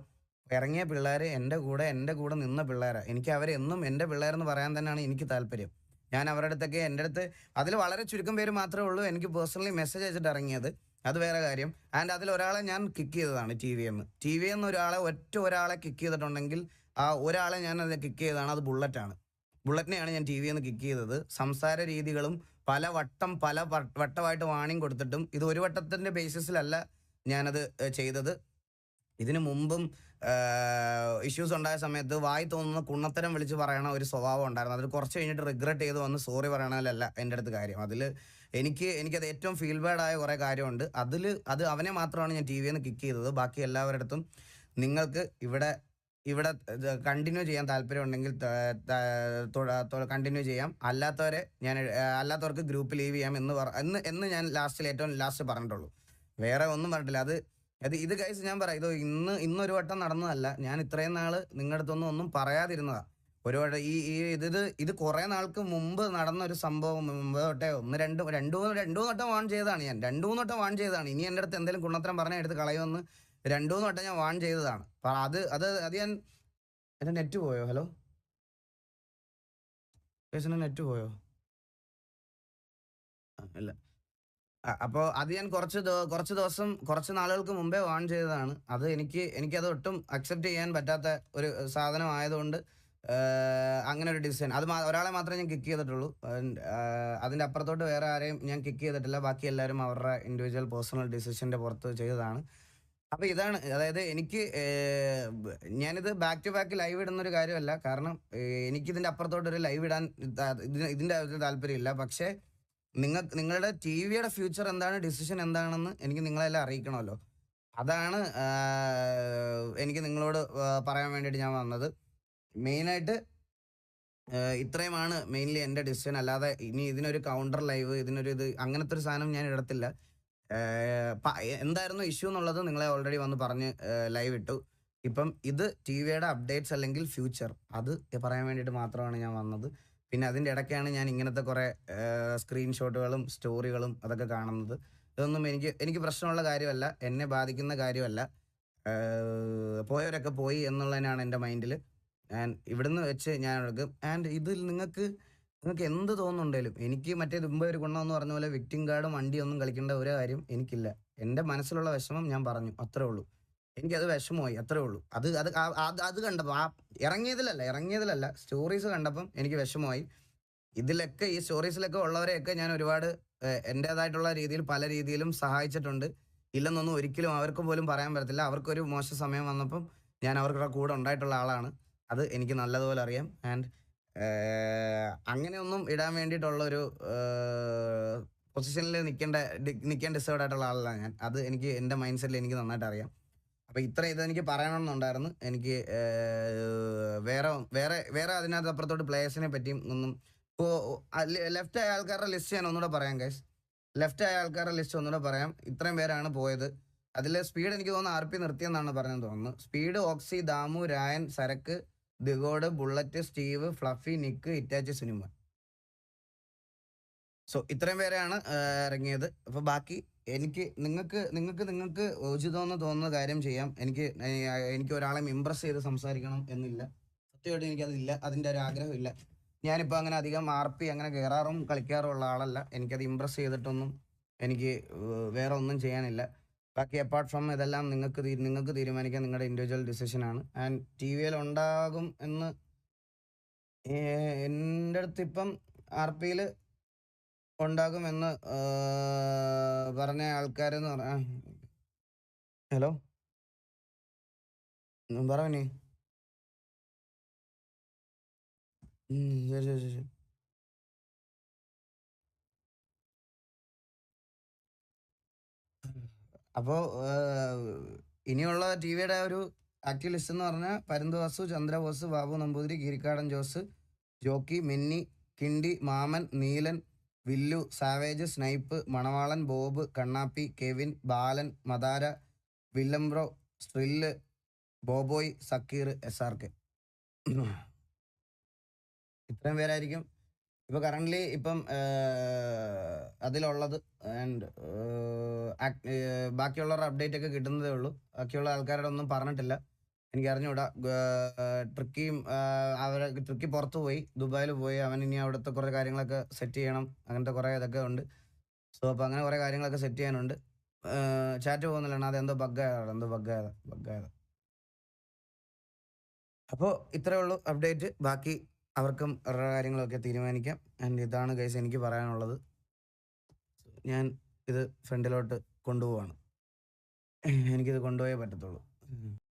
ഇറങ്ങിയ പിള്ളേർ എൻ്റെ കൂടെ നിന്ന പിള്ളേരാണ്. എനിക്ക് അവരെന്നും എൻ്റെ പിള്ളേരെന്ന് പറയാൻ തന്നെയാണ് എനിക്ക് താല്പര്യം. ഞാൻ അവരുടെ അടുത്തൊക്കെ, എൻ്റെ അടുത്ത് അതിൽ വളരെ ചുരുക്കം പേര് മാത്രമേ ഉള്ളൂ എനിക്ക് പേഴ്സണലി മെസ്സേജ് അയച്ചിട്ട് ഇറങ്ങിയത്. അത് വേറെ കാര്യം. ആൻഡ് അതിൽ ഒരാളെ ഞാൻ കിക്ക് ചെയ്തതാണ്. TV ഒരാളെ കിക്ക് ചെയ്തിട്ടുണ്ടെങ്കിൽ ആ ഒരാളെ ഞാൻ അത് കിക്ക് ചെയ്തതാണ്. അത് ബുള്ളറ്റിനെയാണ് ഞാൻ TVന്ന് കിക്ക് ചെയ്തത്. സംസാര രീതികളും പല വട്ടമായിട്ട് വാണിംഗ് കൊടുത്തിട്ടും ഇത് ഒരു വട്ടത്തിൻ്റെ ബേസിസിലല്ല ഞാനത് ചെയ്തത്. ഇതിനു മുമ്പും ഇഷ്യൂസ് ഉണ്ടായ സമയത്ത് വായി തോന്നുന്ന കുണ്ണത്തരം വിളിച്ച് പറയണ ഒരു സ്വഭാവം ഉണ്ടായിരുന്നു. അതിൽ കുറച്ച് കഴിഞ്ഞിട്ട് റിഗ്രറ്റ് ചെയ്ത് വന്ന് സോറി പറയണതിലല്ല എൻ്റെ അടുത്ത് കാര്യം. എനിക്കത് ഏറ്റവും ഫീൽ ബാഡായ കുറേ കാര്യമുണ്ട്. അത് അവനെ മാത്രമാണ് ഞാൻ TVന്ന് കിക്ക് ചെയ്തത്. ബാക്കി എല്ലാവരുടെ അടുത്തും നിങ്ങൾക്ക് ഇവിടെ കണ്ടിന്യൂ ചെയ്യാൻ താല്പര്യം ഉണ്ടെങ്കിൽ കണ്ടിന്യൂ ചെയ്യാം. അല്ലാത്തവർക്ക് ഗ്രൂപ്പ് ലീവ് ചെയ്യാം എന്ന് ഞാൻ ഏറ്റവും ലാസ്റ്റ് പറഞ്ഞിട്ടുള്ളൂ. വേറെ ഒന്നും പറഞ്ഞിട്ടില്ല. ഇത് ഗൈസ് ഞാൻ പറയാം, ഇന്നൊരു വട്ടം നടന്നതല്ല. ഞാൻ ഇത്രയും നാള് നിങ്ങളുടെ അടുത്തൊന്നും ഒന്നും പറയാതിരുന്നതാ. ഒരു വട്ടം ഇത് കുറെ നാൾക്ക് മുമ്പ് നടന്ന ഒരു സംഭവം. മുമ്പ് തൊട്ടേ രണ്ടു മൂന്ന് വട്ടം വാൺ ചെയ്തതാണ്. ഇനി എൻ്റെ അടുത്ത് എന്തെങ്കിലും കുണ്ണത്തരം പറഞ്ഞാൽ എടുത്ത് കളയുമെന്ന് 2-3 വട്ടം ഞാൻ വാൺ ചെയ്തതാണ്. അത് ഞാൻ എൻ്റെ നെറ്റ് പോയോ? ഹലോ ഗൈസ്, എൻ്റെ നെറ്റ് പോയോ? ഇല്ല. അപ്പോൾ അത് ഞാൻ കുറച്ച് ദിവസം കുറച്ച് നാളുകൾക്ക് മുമ്പേ ഓൺ ചെയ്തതാണ്. അത് എനിക്കത് ഒട്ടും അക്സെപ്റ്റ് ചെയ്യാൻ പറ്റാത്ത ഒരു സാധനം ആയതുകൊണ്ട് അങ്ങനെ ഒരു ഡിസിഷൻ അത് ഒരാളെ മാത്രമേ ഞാൻ കിക്ക് ചെയ്തിട്ടുള്ളൂ. അതിൻ്റെ അപ്പുറത്തോട്ട് വേറെ ആരെയും ഞാൻ കിക്ക് ചെയ്തിട്ടില്ല. ബാക്കി എല്ലാവരും അവരുടെ ഇൻഡിവിജ്വൽ പേഴ്സണൽ ഡിസിഷൻ്റെ പുറത്ത് ചെയ്തതാണ്. അപ്പോൾ ഇതാണ്, അതായത് ഞാനിത് ബാക്ക് ടു ബാക്ക് ലൈവ് ഇടുന്നൊരു കാര്യമല്ല. കാരണം എനിക്കിതിൻ്റെ അപ്പുറത്തോട്ടൊരു ലൈവ് ഇടാൻ ഇതിൻ്റെ താല്പര്യമില്ല. പക്ഷേ നിങ്ങളുടെ ടിവിയുടെ ഫ്യൂച്ചർ എന്താണ്, ഡിസിഷൻ എന്താണെന്ന് എനിക്ക് നിങ്ങളെല്ലാം അറിയിക്കണമല്ലോ. അതാണ് എനിക്ക് നിങ്ങളോട് പറയാൻ വേണ്ടിയിട്ട് ഞാൻ വന്നത്. മെയിനായിട്ട് ഇത്രയുമാണ് മെയിൻലി എൻ്റെ ഡിസിഷൻ. അല്ലാതെ ഇനി ഇതിനൊരു കൗണ്ടർ ലൈവ്, അങ്ങനത്തെ ഒരു സാധനം ഞാൻ ഇടത്തില്ല. എന്തായിരുന്നു ഇഷ്യൂ എന്നുള്ളത് നിങ്ങളെ ഓൾറെഡി വന്ന് പറഞ്ഞ് ലൈവ് ഇട്ടു. ഇപ്പം ഇത് ടിവിയുടെ അപ്ഡേറ്റ്സ് അല്ലെങ്കിൽ ഫ്യൂച്ചർ അത് പറയാൻ വേണ്ടിയിട്ട് മാത്രമാണ് ഞാൻ വന്നത്. പിന്നെ അതിൻ്റെ ഇടയ്ക്കാണ് ഞാൻ ഇങ്ങനത്തെ കുറേ സ്ക്രീൻഷോട്ടുകളും സ്റ്റോറികളും അതൊക്കെ കാണുന്നത്. ഇതൊന്നും എനിക്ക് പ്രശ്നമുള്ള കാര്യമല്ല, എന്നെ ബാധിക്കുന്ന കാര്യമല്ല. പോയവരൊക്കെ പോയി എന്നുള്ളതിനാണ് എൻ്റെ മൈൻഡിൽ. ഇവിടുന്ന് വെച്ച് ഞാൻ എടുക്കും. ഇതിൽ നിങ്ങൾക്ക് എന്ത് തോന്നുന്നുണ്ടേലും എനിക്ക് മറ്റേത് മുമ്പ് ഒരു ഗുണമെന്ന് പറഞ്ഞ പോലെ വിക്ടിം കാർഡും വണ്ടിയൊന്നും കളിക്കേണ്ട ഒരു കാര്യം എനിക്കില്ല. എൻ്റെ മനസ്സിലുള്ള വിഷമം ഞാൻ പറഞ്ഞു, അത്രേ ഉള്ളൂ. എനിക്കത് വിഷമമായി, അത്രേ ഉള്ളൂ. അത് കണ്ടപ്പോൾ ഇറങ്ങിയതിലല്ല സ്റ്റോറീസ് കണ്ടപ്പം എനിക്ക് വിഷമമായി. ഈ സ്റ്റോറീസിലൊക്കെ ഉള്ളവരെയൊക്കെ ഞാൻ ഒരുപാട് എൻ്റേതായിട്ടുള്ള രീതിയിൽ പല രീതിയിലും സഹായിച്ചിട്ടുണ്ട്. ഇല്ലെന്നൊന്നും ഒരിക്കലും അവർക്ക് പോലും പറയാൻ പറ്റത്തില്ല. അവർക്കൊരു മോശം സമയം വന്നപ്പം ഞാൻ അവരുടെ കൂടെ ഉണ്ടായിട്ടുള്ള ആളാണ്. അത് എനിക്ക് നല്ലതുപോലെ അറിയാം. അങ്ങനെയൊന്നും ഇടാൻ വേണ്ടിയിട്ടുള്ള ഒരു പൊസിഷനിൽ നിൽക്കാൻ ഡിസേർവ് ആയിട്ടുള്ള ആളല്ല ഞാൻ. അത് എൻ്റെ മൈൻഡ് സെറ്റിൽ എനിക്ക് നന്നായിട്ട് അറിയാം. അപ്പോൾ ഇതെനിക്ക് പറയണമെന്നുണ്ടായിരുന്നു. എനിക്ക് വേറെ വേറെ വേറെ അതിനകത്ത് അപ്പുറത്തോട്ട് പ്ലേയേഴ്സിനെ പറ്റിയും ഒന്നും ഇപ്പോൾ ലെഫ്റ്റ് ആയ ആൾക്കാരുടെ ലിസ്റ്റ് ഞാൻ ഒന്നുകൂടെ പറയാം ഗൈസ്. ലെഫ്റ്റ് ആയ ആൾക്കാരുടെ ലിസ്റ്റ് ഒന്നുകൂടെ പറയാം. ഇത്രയും പേരാണ് പോയത്. അതിൽ സ്പീഡ് എനിക്ക് തോന്നുന്നു RP നിർത്തിയെന്നാണ് പറഞ്ഞതെന്ന് തോന്നുന്നു. സ്പീഡ്, ഓക്സി, ദാമു, രായൻ, സരക്ക്, ദിഗോഡ്, Bullet, Steve, Fluffy, Nick, Itachi, സുനിമ. സോ ഇത്രയും പേരെയാണ് ഇറങ്ങിയത്. അപ്പോൾ ബാക്കി നിങ്ങൾക്ക് ഉചിതമെന്ന് തോന്നുന്ന കാര്യം ചെയ്യാം. എനിക്ക് ഒരാളെ ഇംപ്രസ് ചെയ്ത് സംസാരിക്കണം എന്നില്ല. സത്യമായിട്ട് എനിക്കതില്ല, അതിൻ്റെ ഒരു ആഗ്രഹമില്ല. ഞാനിപ്പോൾ അങ്ങനെ അധികം RP അങ്ങനെ കയറാറും കളിക്കാറും ഉള്ള ആളല്ല. എനിക്കത് ഇംപ്രസ് ചെയ്തിട്ടൊന്നും എനിക്ക് വേറെ ഒന്നും ചെയ്യാനില്ല. ബാക്കി അപ്പാർട്ട് ഫ്രം ഇതെല്ലാം നിങ്ങൾക്ക് തീരുമാനിക്കാൻ നിങ്ങളുടെ ഇൻഡിവിജ്വൽ ഡിസിഷനാണ്. TVയിൽ ഉണ്ടാകും എന്ന് എൻ്റെ അടുത്ത് ഇപ്പം RPയിൽ ഉണ്ടാകുമെന്ന് പറഞ്ഞ ആൾക്കാരെന്ന് പറഞ്ഞാൽ ഹലോ പറഞ്ഞു. ശരി ശരി ശരി. അപ്പോൾ ഇനിയുള്ള TVയുടെ ഒരു ആക്റ്റീവ് ലിസ്റ്റ് എന്ന് പറഞ്ഞാൽ പരുന്തുവാസു, ചന്ദ്രബോസ്, ബാബു നമ്പൂതിരി, കീരിക്കാടൻ ജോസ്, ജോക്കി, മിന്നി, കിണ്ടി, മാമൻ, നീലൻ, വില്ലു, സാവേജ്, സ്നൈപ്പ്, മണവാളൻ, ബോബ്, കണ്ണാപ്പി, കെവിൻ, ബാലൻ, മദാര, വില്ലംബ്രോ, സ്ട്രില്ല്, ബോബോയ്, സക്കീർ, SRK. ഇത്രയും പേരായിരിക്കും ഇപ്പോൾ കറൻ്റ്ലി ഇപ്പം അതിലുള്ളത്. ബാക്കിയുള്ളവരുടെ അപ്ഡേറ്റ് ഒക്കെ കിട്ടുന്നതേ ഉള്ളൂ. ബാക്കിയുള്ള ആൾക്കാരുടെ ഒന്നും പറഞ്ഞിട്ടില്ല, എനിക്ക് അറിഞ്ഞുകൂടാ. ട്രിക്കി പുറത്ത് പോയി, ദുബായിൽ പോയി. അവൻ ഇനി അവിടുത്തെ കുറേ കാര്യങ്ങളൊക്കെ സെറ്റ് ചെയ്യണം. അങ്ങനത്തെ കുറേ ഇതൊക്കെ ഉണ്ട്. സോ അപ്പോൾ അങ്ങനെ കുറേ കാര്യങ്ങളൊക്കെ സെറ്റ് ചെയ്യാനുണ്ട്. ചാറ്റ് പോകുന്നില്ലാണ്, അതെന്തോ ബഗ്ഗായതാ. അപ്പോൾ ഇത്രയേ ഉള്ളൂ അപ്ഡേറ്റ്. ബാക്കി അവർക്കും അവരുടെ കാര്യങ്ങളൊക്കെ തീരുമാനിക്കാം. ഇതാണ് ഗൈസ് എനിക്ക് പറയാനുള്ളത്. ഞാൻ ഇത് ഫ്രണ്ടിലോട്ട് കൊണ്ടുപോവാണ്. എനിക്കിത് കൊണ്ടുപോയേ പറ്റത്തുള്ളൂ.